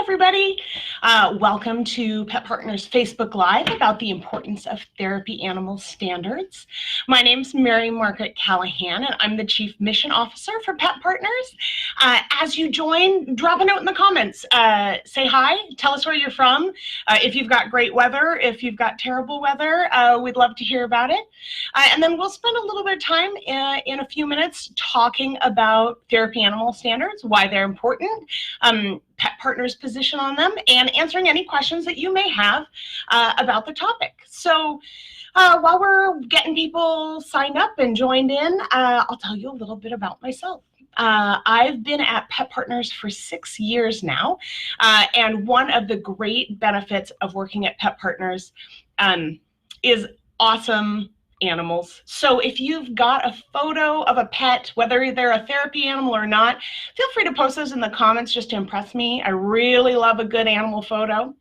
everybody. Welcome to Pet Partners Facebook Live about the importance of therapy animal standards. My name is Margaret Callahan, and I'm the Chief Mission Officer for Pet Partners. As you join, drop a note in the comments. Say hi, tell us where you're from. If you've got great weather, if you've got terrible weather, we'd love to hear about it. And then we'll spend a little bit of time in a few minutes talking about therapy animal standards, why they're important, Pet Partners' position on them, and answering any questions that you may have about the topic. So while we're getting people signed up and joined in, I'll tell you a little bit about myself. I've been at Pet Partners for 6 years now, and one of the great benefits of working at Pet Partners is awesome animals. So if you've got a photo of a pet, whether they're a therapy animal or not, feel free to post those in the comments just to impress me. I really love a good animal photo.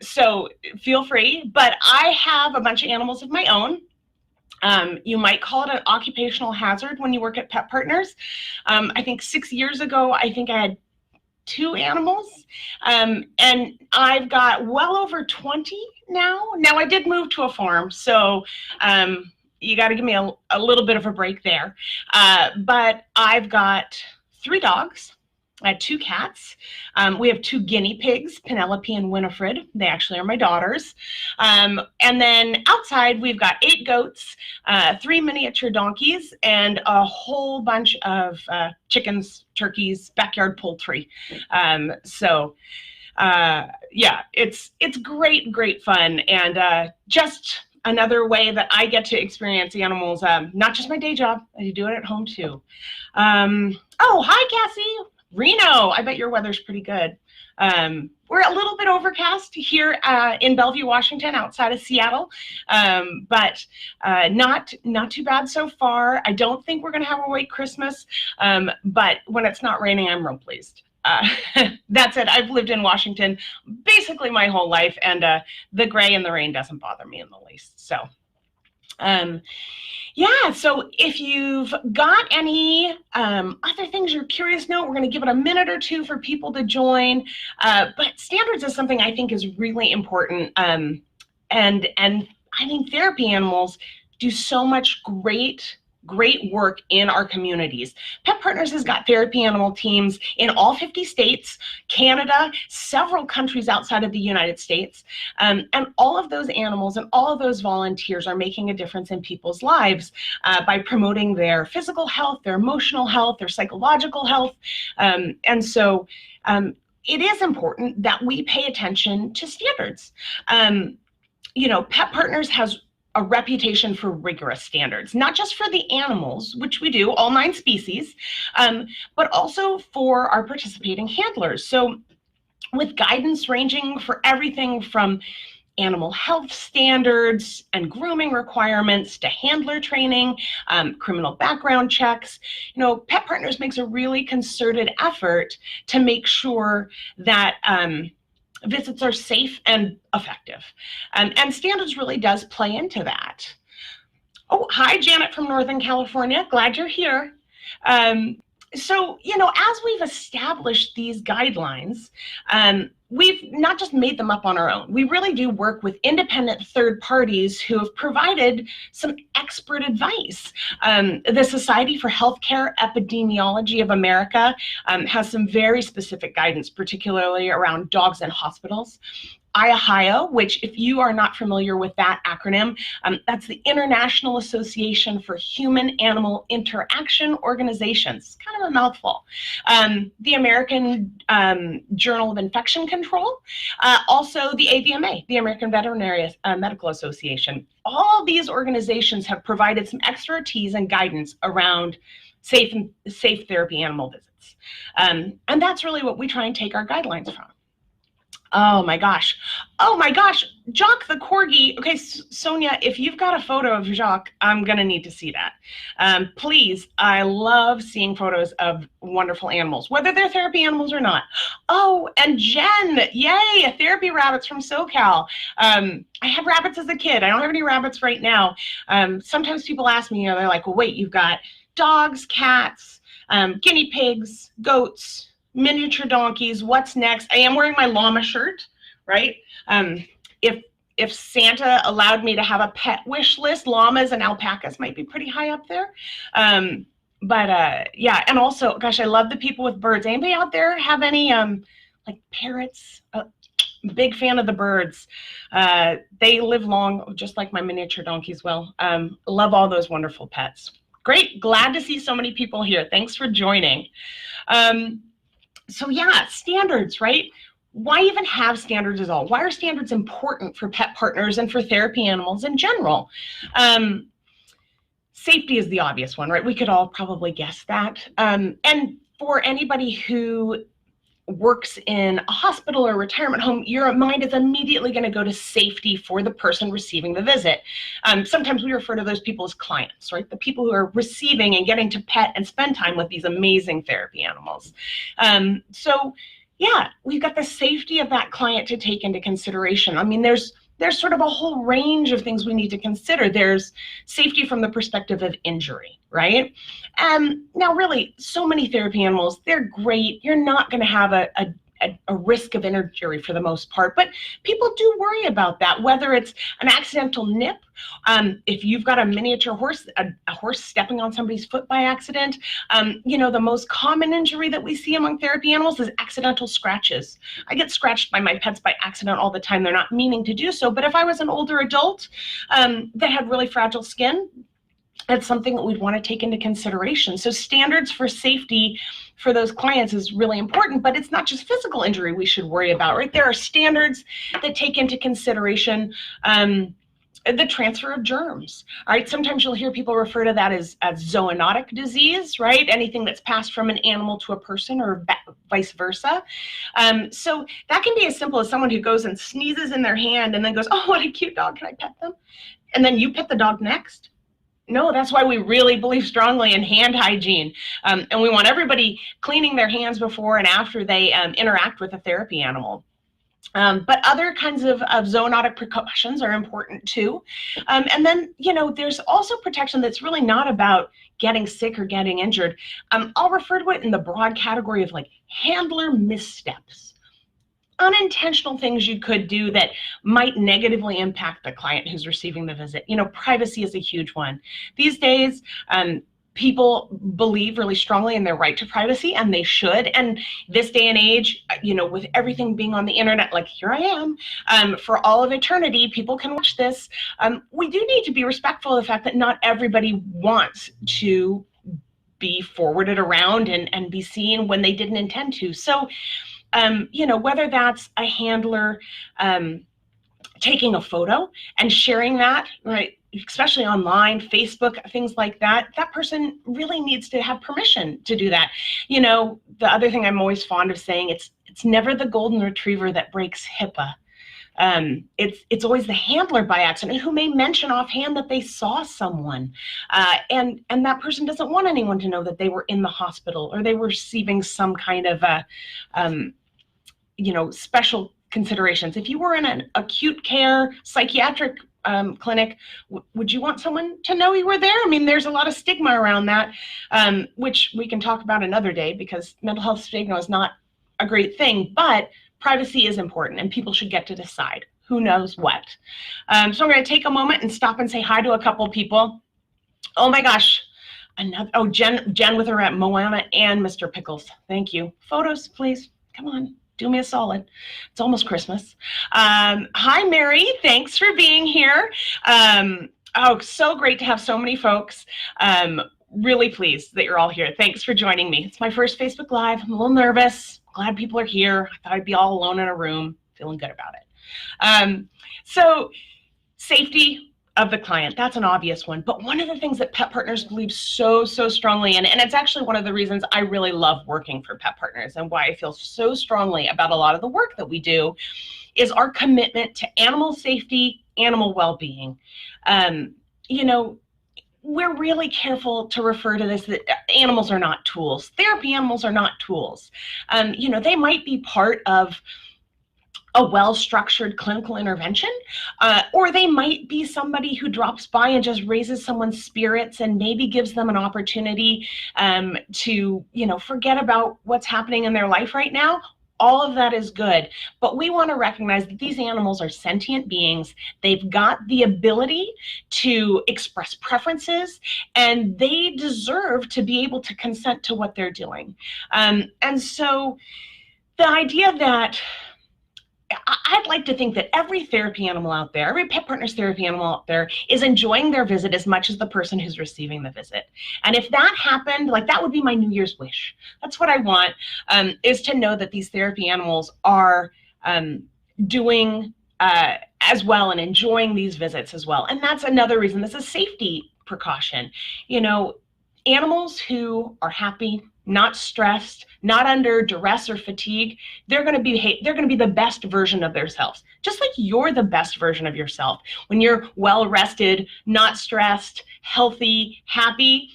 So feel free, but I have a bunch of animals of my own. You might call it an occupational hazard when you work at Pet Partners. I think 6 years ago, I had 2 animals, and I've got well over 20 now. Now I did move to a farm, so you got to give me a little bit of a break there. But I've got 3 dogs. I had 2 cats. We have 2 guinea pigs, Penelope and Winifred. They actually are my daughters. And then outside, we've got 8 goats, 3 miniature donkeys, and a whole bunch of chickens, turkeys, backyard poultry. Yeah, it's great fun, and just another way that I get to experience animals, not just my day job, I do it at home too. Oh, hi, Cassie. Reno, I bet your weather's pretty good. We're a little bit overcast here in Bellevue, Washington, outside of Seattle, but not too bad so far. I don't think we're going to have a white Christmas, but when it's not raining, I'm real pleased. That's it. I've lived in Washington basically my whole life, and the gray and the rain doesn't bother me in the least. So, yeah, so if you've got any other things you're curious about, we're going to give it a minute or two for people to join. But standards is something I think is really important. And I think therapy animals do so much great work in our communities. Pet Partners has got therapy animal teams in all 50 states, Canada, several countries outside of the United States, and all of those animals and all of those volunteers are making a difference in people's lives by promoting their physical health, their emotional health, their psychological health, and so it is important that we pay attention to standards. You know, Pet Partners has a reputation for rigorous standards, not just for the animals, which we do, all 9 species, but also for our participating handlers. So with guidance ranging for everything from animal health standards and grooming requirements to handler training, criminal background checks, you know, Pet Partners makes a really concerted effort to make sure that visits are safe and effective. And standards really does play into that. Oh, hi, Janet from Northern California. Glad you're here. So, you know, as we've established these guidelines, we've not just made them up on our own. We really do work with independent third parties who have provided some expert advice. The Society for Healthcare Epidemiology of America has some very specific guidance, particularly around dogs in hospitals. IAHIO, which if you are not familiar with that acronym, that's the International Association for Human-Animal Interaction Organizations. Kind of a mouthful. The American Journal of Infection Control, also the AVMA, the American Veterinary Medical Association. All these organizations have provided some expertise and guidance around safe therapy animal visits. And that's really what we try and take our guidelines from. Oh my gosh, Jock the Corgi. Okay, Sonia, if you've got a photo of Jock, I'm gonna need to see that. Please, I love seeing photos of wonderful animals, whether they're therapy animals or not. Oh, and Jen, yay, therapy rabbits from SoCal. I had rabbits as a kid. I don't have any rabbits right now. Sometimes people ask me, you know, they're like, well, wait, you've got dogs, cats, guinea pigs, goats, miniature donkeys, what's next? I am wearing my llama shirt, right? If Santa allowed me to have a pet wish list, llamas and alpacas might be pretty high up there. Yeah, and also, gosh, I love the people with birds. Anybody out there have any like parrots? Big fan of the birds. They live long, just like my miniature donkeys will. Love all those wonderful pets. Great, glad to see so many people here. Thanks for joining. So yeah, standards, right? Why even have standards at all? Why are standards important for pet partners and for therapy animals in general? Safety is the obvious one, right? We could all probably guess that. And for anybody who works in a hospital or retirement home, your mind is immediately going to go to safety for the person receiving the visit. Sometimes we refer to those people as clients, right? The people who are receiving and getting to pet and spend time with these amazing therapy animals. So yeah, we've got the safety of that client to take into consideration. I mean, there's sort of a whole range of things we need to consider. There's safety from the perspective of injury, right? Now, really, so many therapy animals, they're great. You're not going to have a risk of injury for the most part, but people do worry about that, whether it's an accidental nip, if you've got a miniature horse, a horse stepping on somebody's foot by accident. You know, the most common injury that we see among therapy animals is accidental scratches. I get scratched by my pets by accident all the time. They're not meaning to do so, but if I was an older adult that had really fragile skin, that's something that we'd want to take into consideration. So standards for safety for those clients is really important, but it's not just physical injury we should worry about, right? There are standards that take into consideration the transfer of germs, all right? Sometimes you'll hear people refer to that as zoonotic disease, right? Anything that's passed from an animal to a person or vice versa. So that can be as simple as someone who goes and sneezes in their hand and then goes, oh, what a cute dog, can I pet them? And then you pet the dog next. No, that's why we really believe strongly in hand hygiene. And we want everybody cleaning their hands before and after they interact with a therapy animal. But other kinds of zoonotic precautions are important too. And then, you know, there's also protection that's really not about getting sick or getting injured. I'll refer to it in the broad category of like handler missteps. Unintentional things you could do that might negatively impact the client who's receiving the visit. You know, privacy is a huge one. These days, people believe really strongly in their right to privacy, and they should. And this day and age, you know, with everything being on the internet, like here I am, for all of eternity, people can watch this. We do need to be respectful of the fact that not everybody wants to be forwarded around and be seen when they didn't intend to. So, you know, whether that's a handler taking a photo and sharing that, right, especially online, Facebook, things like that, that person really needs to have permission to do that. You know, the other thing I'm always fond of saying, it's never the golden retriever that breaks HIPAA. It's always the handler by accident who may mention offhand that they saw someone, and that person doesn't want anyone to know that they were in the hospital or they were receiving some kind of you know, special considerations. If you were in an acute care psychiatric clinic, would you want someone to know you were there? I mean, there's a lot of stigma around that, which we can talk about another day because mental health stigma is not a great thing, but privacy is important and people should get to decide who knows what. So I'm going to take a moment and stop and say hi to a couple people. Oh my gosh. Jen with her at Moana and Mr. Pickles. Thank you. Photos, please. Come on. Do me a solid. It's almost Christmas. Hi, Mary. Thanks for being here. Oh, so great to have so many folks. Really pleased that you're all here. Thanks for joining me. It's my first Facebook Live. I'm a little nervous. Glad people are here. I thought I'd be all alone in a room. Feeling good about it. So safety of the client, that's an obvious one. But one of the things that pet partners believe so strongly in, and it's actually one of the reasons I really love working for pet partners and why I feel so strongly about a lot of the work that we do, is our commitment to animal safety, animal well-being. You know, we're really careful to refer to this, that animals are not tools. Therapy animals are not tools. You know, they might be part of a well-structured clinical intervention, or they might be somebody who drops by and just raises someone's spirits and maybe gives them an opportunity to, forget about what's happening in their life right now. All of that is good, but we want to recognize that these animals are sentient beings. They've got the ability to express preferences, and they deserve to be able to consent to what they're doing. And so the idea that I'd like to think that every therapy animal out there, every pet partner's therapy animal out there is enjoying their visit as much as the person who's receiving the visit. And if that happened, like that would be my New Year's wish. That's what I want, is to know that these therapy animals are doing as well and enjoying these visits as well. And that's another reason this is a safety precaution. Animals who are happy, not stressed, not under duress or fatigue, they're going to be the best version of themselves. Just like you're the best version of yourself. When you're well rested, not stressed, healthy, happy,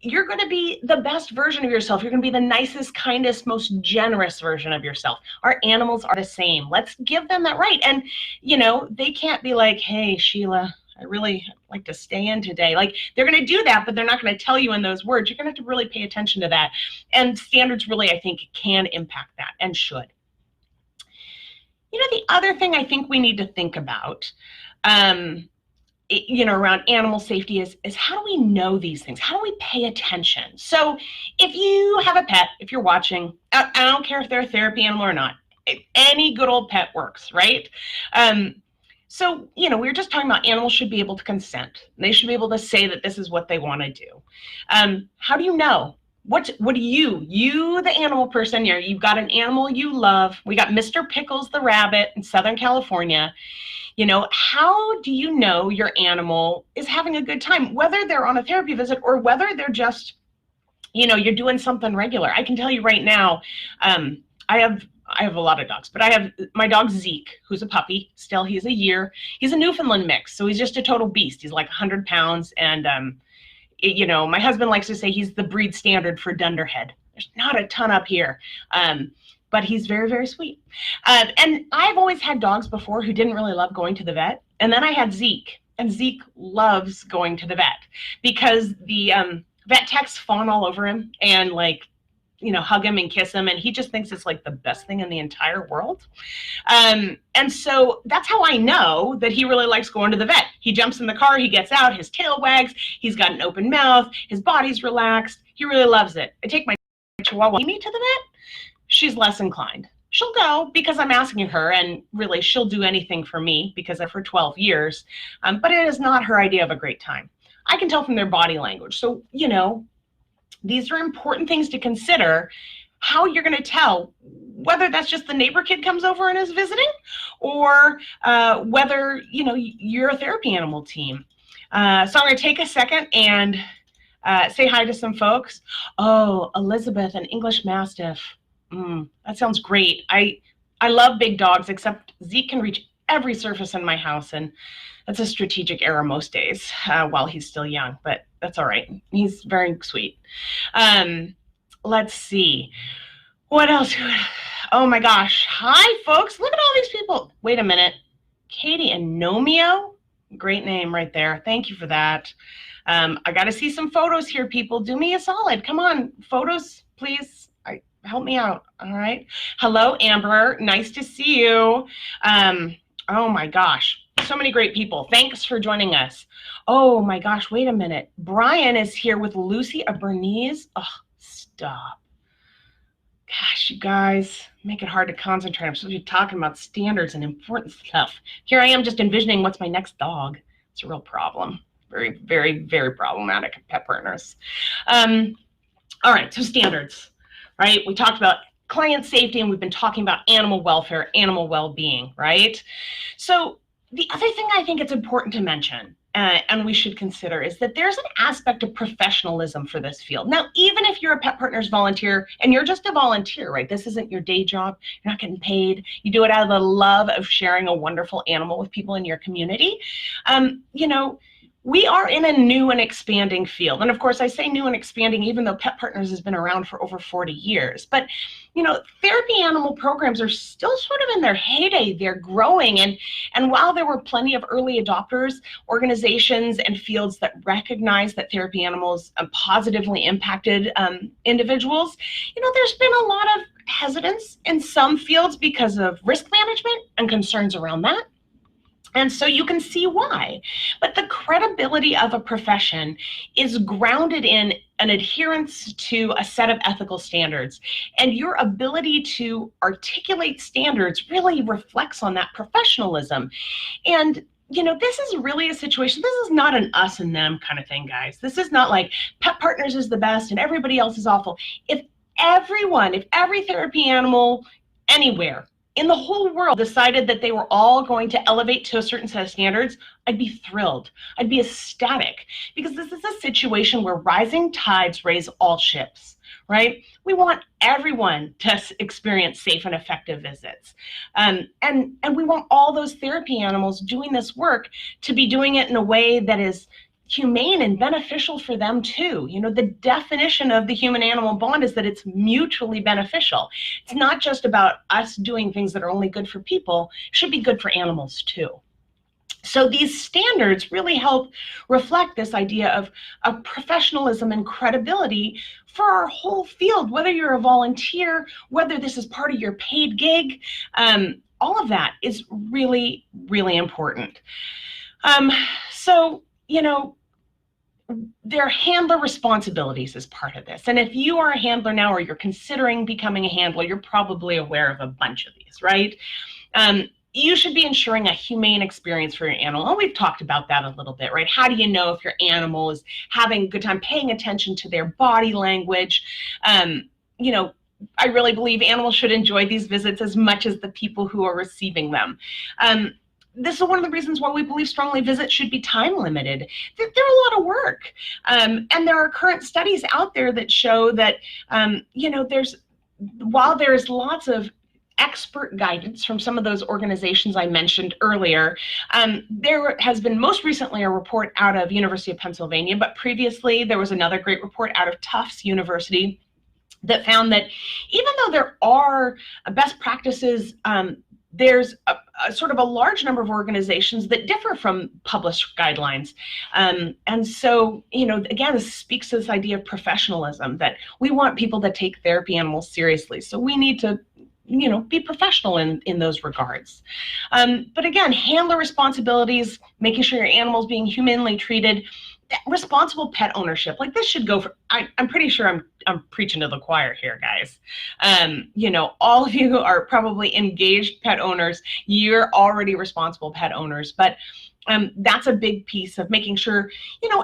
you're going to be the best version of yourself. You're going to be the nicest, kindest, most generous version of yourself. Our animals are the same. Let's give them that right. And, they can't be like, hey, Sheila, I really like to stay in today. Like, they're going to do that, but they're not going to tell you in those words. You're going to have to really pay attention to that. And standards really, I think, can impact that and should. The other thing I think we need to think about, around animal safety is how do we know these things? How do we pay attention? So if you have a pet, if you're watching, I don't care if they're a therapy animal or not, any good old pet works, right? So, we were just talking about animals should be able to consent. They should be able to say that this is what they want to do. How do you know? What do you, the animal person, you've got an animal you love. We got Mr. Pickles the rabbit in Southern California. How do you know your animal is having a good time, whether they're on a therapy visit or whether they're just, you're doing something regular? I can tell you right now, I have a lot of dogs, but I have my dog Zeke, who's a puppy. Still, he's a year. He's a Newfoundland mix, so he's just a total beast. He's like 100 pounds, and my husband likes to say he's the breed standard for dunderhead. There's not a ton up here, but he's very, very sweet. And I've always had dogs before who didn't really love going to the vet, and then I had Zeke, and Zeke loves going to the vet because the vet techs fawn all over him and hug him and kiss him, and he just thinks it's like the best thing in the entire world. And so that's how I know that he really likes going to the vet. He jumps in the car, he gets out, his tail wags, he's got an open mouth, his body's relaxed. He really loves it. I take my Chihuahua Amy to the vet. She's less inclined. She'll go because I'm asking her, and really she'll do anything for me because for 12 years, but it is not her idea of a great time. I can tell from their body language. So, these are important things to consider, how you're going to tell whether that's just the neighbor kid comes over and is visiting, or whether, you're a therapy animal team. So I'm going to take a second and say hi to some folks. Oh, Elizabeth, an English Mastiff. That sounds great. I love big dogs, except Zeke can reach every surface in my house, and that's a strategic error most days while he's still young, but that's all right. He's very sweet. Let's see. What else? Oh my gosh. Hi, folks. Look at all these people. Wait a minute. Katie and Nomeo. Great name right there. Thank you for that. I got to see some photos here, people. Do me a solid. Come on. Photos, please. Help me out. All right. Hello, Amber. Nice to see you. Oh my gosh. So many great people. Thanks for joining us. Oh my gosh, wait a minute. Brian is here with Lucy, a Bernese. Oh, stop. Gosh, you guys, make it hard to concentrate. I'm supposed to be talking about standards and important stuff. Here I am just envisioning what's my next dog. It's a real problem. Very, very, very problematic pet partners. All right, so standards, right? We talked about client safety, and we've been talking about animal welfare, animal well-being, right? So the other thing I think it's important to mention, and we should consider, is that there's an aspect of professionalism for this field. Now, even if you're a pet partners volunteer, and you're just a volunteer, right? This isn't your day job. You're not getting paid. You do it out of the love of sharing a wonderful animal with people in your community. We are in a new and expanding field. And of course, I say new and expanding, even though Pet Partners has been around for over 40 years. But, therapy animal programs are still sort of in their heyday. They're growing. And while there were plenty of early adopters, organizations and fields that recognize that therapy animals positively impacted individuals, there's been a lot of hesitance in some fields because of risk management and concerns around that. And so you can see why. But the credibility of a profession is grounded in an adherence to a set of ethical standards. And your ability to articulate standards really reflects on that professionalism. And this is really a situation, this is not an us and them kind of thing, guys. This is not like Pet Partners is the best and everybody else is awful. If every therapy animal anywhere in the whole world decided that they were all going to elevate to a certain set of standards, I'd be thrilled. I'd be ecstatic, because this is a situation where rising tides raise all ships, right? We want everyone to experience safe and effective visits. And we want all those therapy animals doing this work to be doing it in a way that is humane and beneficial for them too. The definition of the human-animal bond is that it's mutually beneficial. It's not just about us doing things that are only good for people, it should be good for animals too. So these standards really help reflect this idea of professionalism and credibility for our whole field, whether you're a volunteer, whether this is part of your paid gig, all of that is really, really important. So, there are handler responsibilities as part of this. And if you are a handler now, or you're considering becoming a handler, you're probably aware of a bunch of these, right? You should be ensuring a humane experience for your animal. And we've talked about that a little bit, right? How do you know if your animal is having a good time, paying attention to their body language? I really believe animals should enjoy these visits as much as the people who are receiving them. This is one of the reasons why we believe strongly visits should be time limited. They're a lot of work. And there are current studies out there that show that, while there's lots of expert guidance from some of those organizations I mentioned earlier, there has been most recently a report out of University of Pennsylvania, but previously there was another great report out of Tufts University that found that even though there are best practices, there's a sort of a large number of organizations that differ from published guidelines. And so, again, this speaks to this idea of professionalism, that we want people that take therapy animals seriously. So we need to, be professional in those regards. But again, handler responsibilities, making sure your animal's being humanely treated, responsible pet ownership, like this should go for, I'm pretty sure I'm preaching to the choir here, guys. All of you are probably engaged pet owners. You're already responsible pet owners, but that's a big piece of making sure,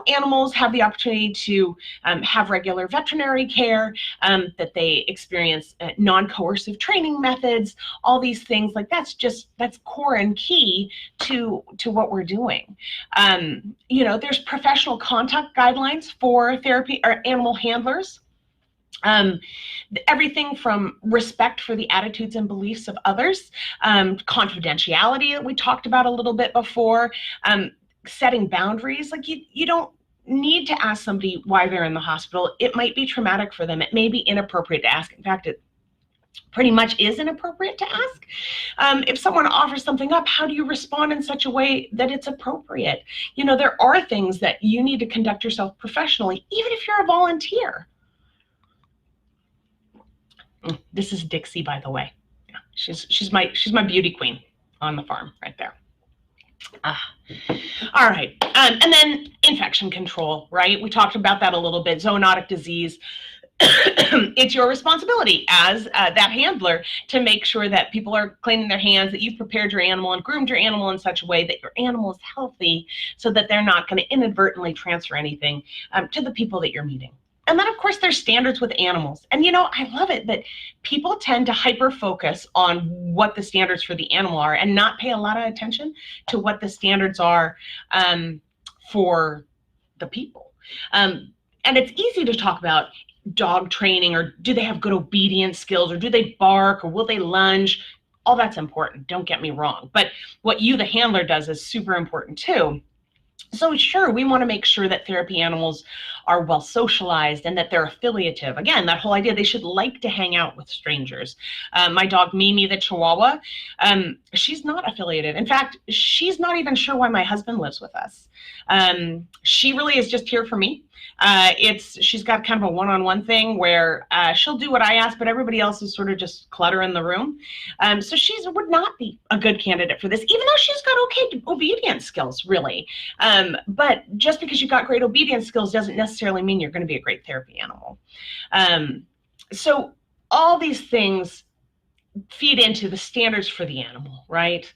animals have the opportunity to have regular veterinary care, that they experience non-coercive training methods, all these things. Like that's core and key to what we're doing. There's professional conduct guidelines for therapy or animal handlers. Everything from respect for the attitudes and beliefs of others, confidentiality that we talked about a little bit before, setting boundaries. Like you don't need to ask somebody why they're in the hospital. It might be traumatic for them. It may be inappropriate to ask. In fact, it pretty much is inappropriate to ask. If someone offers something up, how do you respond in such a way that it's appropriate? There are things that you need to conduct yourself professionally, even if you're a volunteer. This is Dixie, by the way. Yeah, she's my beauty queen on the farm right there. All right, and then infection control, right? We talked about that a little bit. Zoonotic disease. It's your responsibility as that handler to make sure that people are cleaning their hands, that you've prepared your animal and groomed your animal in such a way that your animal is healthy, so that they're not going to inadvertently transfer anything to the people that you're meeting. And then, of course, there's standards with animals. And, I love it that people tend to hyper-focus on what the standards for the animal are and not pay a lot of attention to what the standards are for the people. And it's easy to talk about dog training, or do they have good obedience skills, or do they bark, or will they lunge? All that's important, don't get me wrong. But what you, the handler, does is super important too. So sure, we want to make sure that therapy animals are well socialized and that they're affiliative. Again, that whole idea they should like to hang out with strangers. My dog Mimi, the Chihuahua, she's not affiliated. In fact, she's not even sure why my husband lives with us. She really is just here for me. She's got kind of a one-on-one thing where she'll do what I ask, but everybody else is sort of just clutter in the room. So she would not be a good candidate for this, even though she's got okay obedience skills, really. But just because you've got great obedience skills doesn't necessarily mean you're going to be a great therapy animal. So all these things feed into the standards for the animal, right?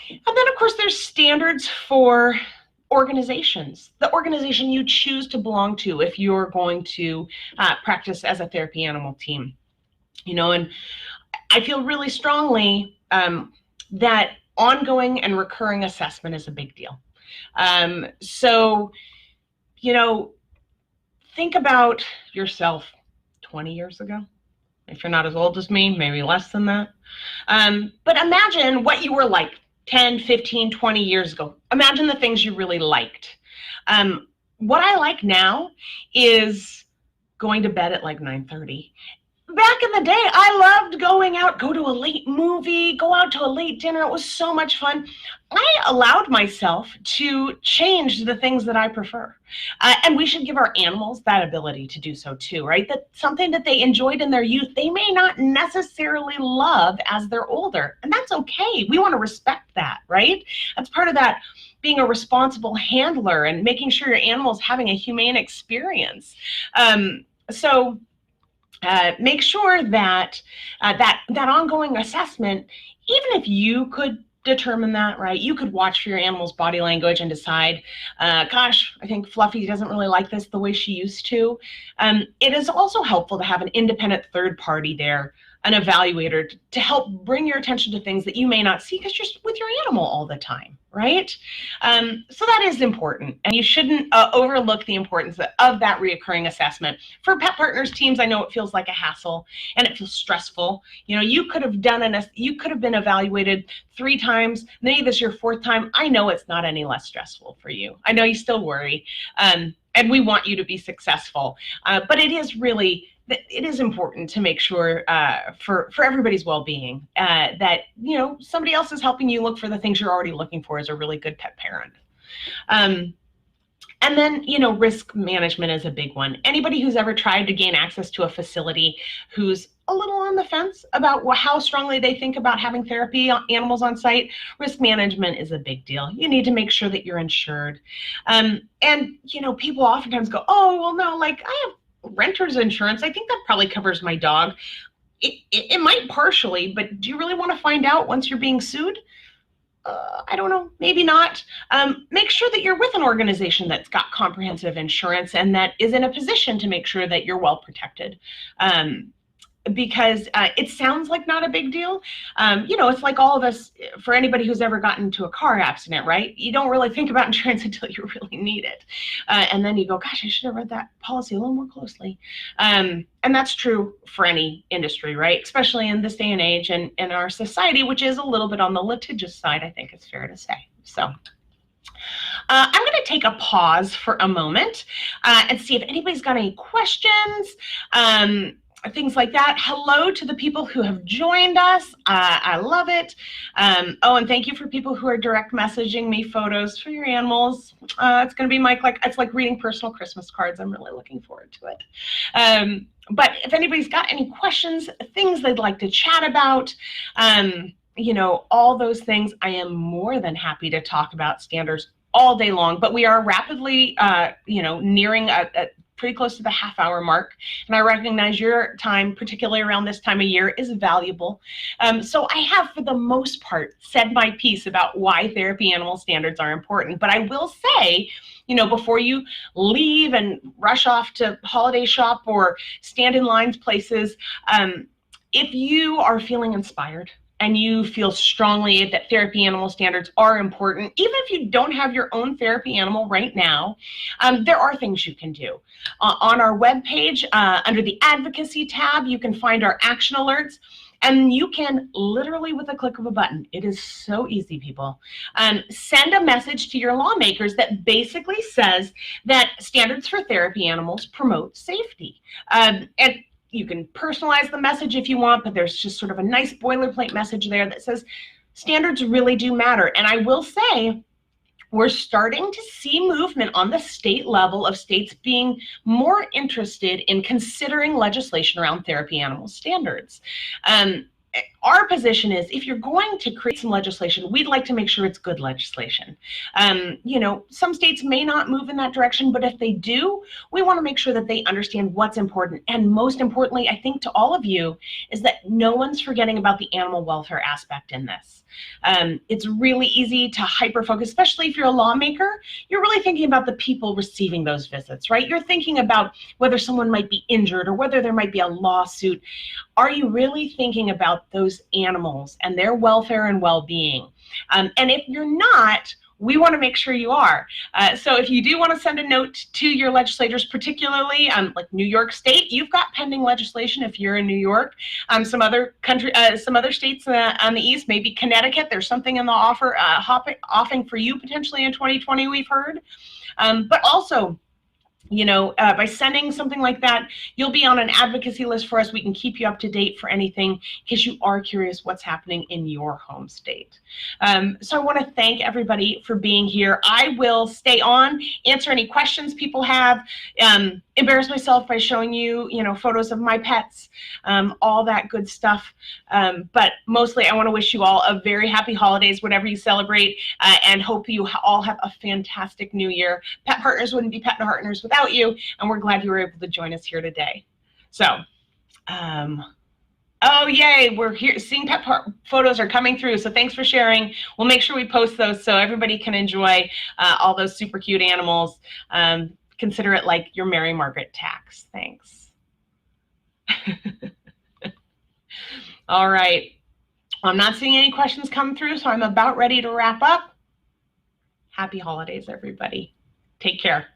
And then, of course, there's standards for organizations, the organization you choose to belong to if you're going to practice as a therapy animal team. And I feel really strongly that ongoing and recurring assessment is a big deal. So, think about yourself 20 years ago. If you're not as old as me, maybe less than that. But imagine what you were like 10, 15, 20 years ago. Imagine the things you really liked. What I like now is going to bed at like 9:30. Back in the day, I loved going out, go to a late movie, go out to a late dinner. It was so much fun. I allowed myself to change the things that I prefer. And we should give our animals that ability to do so too, right? That something that they enjoyed in their youth, they may not necessarily love as they're older. And that's okay. We want to respect that, right? That's part of that being a responsible handler and making sure your animal's having a humane experience. So make sure that that ongoing assessment, even if you could determine that, right? You could watch for your animal's body language and decide, gosh, I think Fluffy doesn't really like this the way she used to. It is also helpful to have an independent third party there, an evaluator, to help bring your attention to things that you may not see because you're with your animal all the time, right? So that is important, and you shouldn't overlook the importance of that reoccurring assessment. For pet partners teams, I know it feels like a hassle and it feels stressful. You could have been evaluated 3 times, maybe this is your 4th time. I know it's not any less stressful for you. I know you still worry, and we want you to be successful, but it is important to make sure for everybody's well-being that somebody else is helping you look for the things you're already looking for as a really good pet parent. And then, risk management is a big one. Anybody who's ever tried to gain access to a facility who's a little on the fence about how strongly they think about having therapy animals on site, risk management is a big deal. You need to make sure that you're insured. And, people oftentimes go, oh, well, no, like I have renter's insurance. I think that probably covers my dog. It might partially, but do you really want to find out once you're being sued? I don't know, maybe not. Make sure that you're with an organization that's got comprehensive insurance and that is in a position to make sure that you're well protected. Because it sounds like not a big deal. It's like all of us, for anybody who's ever gotten into a car accident, right? You don't really think about insurance until you really need it. And then you go, gosh, I should have read that policy a little more closely. And that's true for any industry, right? Especially in this day and age and in our society, which is a little bit on the litigious side, I think it's fair to say. So I'm going to take a pause for a moment and see if anybody's got any questions. Things like that. Hello to the people who have joined us. I love it. And thank you for people who are direct messaging me photos for your animals. It's going to be it's like reading personal Christmas cards. I'm really looking forward to it. But if anybody's got any questions, things they'd like to chat about, all those things, I am more than happy to talk about standards all day long. But we are rapidly, nearing a pretty close to the half-hour mark, and I recognize your time, particularly around this time of year, is valuable. So I have, for the most part, said my piece about why therapy animal standards are important. But I will say, before you leave and rush off to holiday shop or stand in lines places, if you are feeling inspired and you feel strongly that therapy animal standards are important, even if you don't have your own therapy animal right now, there are things you can do. On our webpage, under the advocacy tab, you can find our action alerts. And you can literally, with a click of a button, it is so easy, people, send a message to your lawmakers that basically says that standards for therapy animals promote safety. And you can personalize the message if you want, but there's just sort of a nice boilerplate message there that says standards really do matter. And I will say, we're starting to see movement on the state level of states being more interested in considering legislation around therapy animal standards. Our position is, if you're going to create some legislation, we'd like to make sure it's good legislation. You know, some states may not move in that direction, but if they do, we want to make sure that they understand what's important. And most importantly, I think to all of you, is that no one's forgetting about the animal welfare aspect in this. It's really easy to hyper-focus, especially if you're a lawmaker. You're really thinking about the people receiving those visits, right? You're thinking about whether someone might be injured or whether there might be a lawsuit. Are you really thinking about those animals and their welfare and well-being? And if you're not, we want to make sure you are. So if you do want to send a note to your legislators, particularly like New York State, you've got pending legislation if you're in New York. Some other states on the East, maybe Connecticut, there's something in the offing for you potentially in 2020, we've heard. But also, you know, by sending something like that, you'll be on an advocacy list for us. We can keep you up to date for anything because you are curious what's happening in your home state. So I want to thank everybody for being here. I will stay on, answer any questions people have, embarrass myself by showing you, you know, photos of my pets, all that good stuff. But mostly I want to wish you all a very happy holidays, whatever you celebrate, and hope you all have a fantastic new year. Pet Partners wouldn't be Pet Partners without you, and we're glad you were able to join us here today. So, oh yay, we're here, seeing pet photos are coming through, so thanks for sharing. We'll make sure we post those so everybody can enjoy all those super cute animals. Consider it like your Mary Margaret tax. Thanks. All right, I'm not seeing any questions come through, so I'm about ready to wrap up. Happy holidays, everybody. Take care.